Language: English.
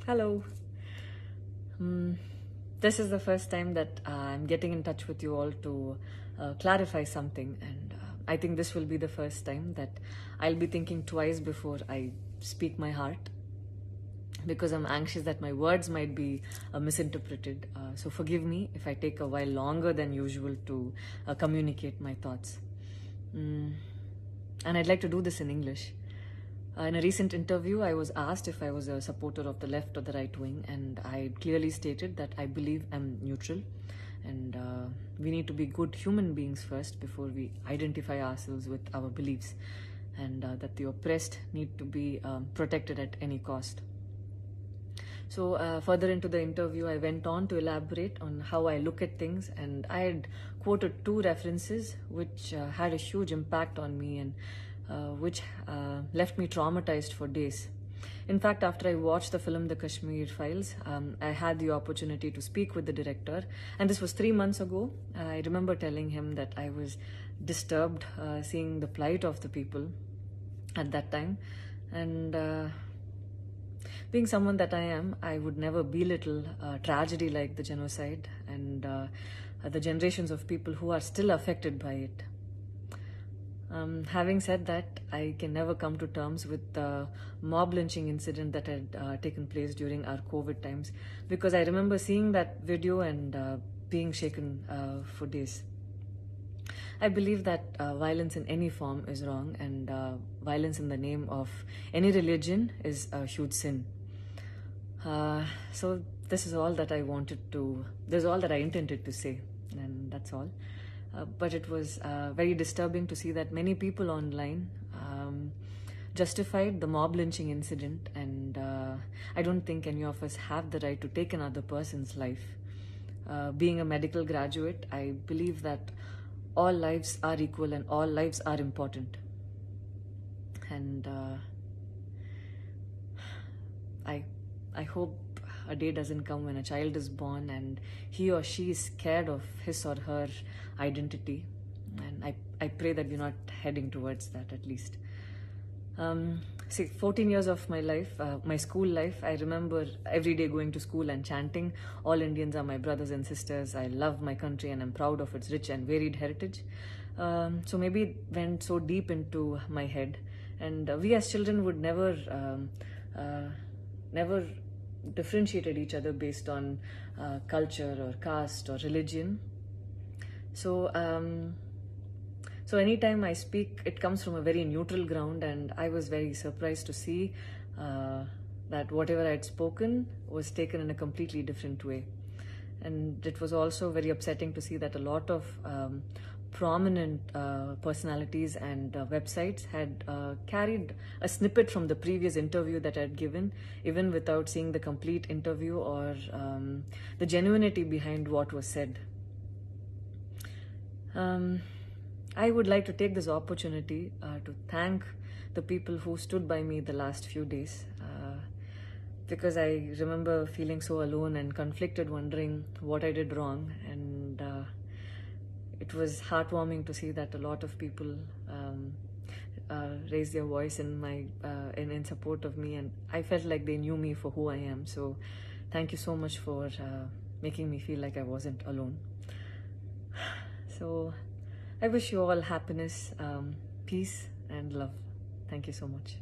Hello. This is the first time that I'm getting in touch with you all to clarify something, and I think this will be the first time that I'll be thinking twice before I speak my heart, because I'm anxious that my words might be misinterpreted. So forgive me if I take a while longer than usual to communicate my thoughts. And I'd like to do this in English. In a recent interview, I was asked if I was a supporter of the left or the right wing, and I clearly stated that I believe I'm neutral, and we need to be good human beings first before we identify ourselves with our beliefs, and that the oppressed need to be protected at any cost. So further into the interview, I went on to elaborate on how I look at things, and I had quoted two references which had a huge impact on me, and which left me traumatized for days. In fact, after I watched the film The Kashmir Files, I had the opportunity to speak with the director, and this was 3 months ago. I remember telling him that I was disturbed seeing the plight of the people at that time, and being someone that I am, I would never belittle tragedy like the genocide and the generations of people who are still affected by it. Having said that, I can never come to terms with the mob lynching incident that had taken place during our COVID times, because I remember seeing that video and being shaken for days. I believe that violence in any form is wrong, and violence in the name of any religion is a huge sin. So this is all that I this is all that I intended to say, and that's all. But it was very disturbing to see that many people online justified the mob lynching incident, and I don't think any of us have the right to take another person's life. Being a medical graduate, I believe that all lives are equal and all lives are important. And I hope a day doesn't come when a child is born and he or she is scared of his or her identity, and I pray that we're not heading towards that, at least. 14 years of my life, my school life, I remember every day going to school and chanting, "All Indians are my brothers and sisters. I love my country and I'm proud of its rich and varied heritage." So maybe it went so deep into my head, and we as children would never differentiated each other based on culture or caste or religion. So anytime I speak, it comes from a very neutral ground, and I was very surprised to see that whatever I had spoken was taken in a completely different way. And it was also very upsetting to see that a lot of prominent personalities and websites had carried a snippet from the previous interview that I had given, even without seeing the complete interview or the genuinity behind what was said. I would like to take this opportunity to thank the people who stood by me the last few days, because I remember feeling so alone and conflicted, wondering what I did wrong, and it was heartwarming to see that a lot of people raised their voice in support of me, and I felt like they knew me for who I am. So thank you so much for making me feel like I wasn't alone. So I wish you all happiness, peace and love. Thank you so much.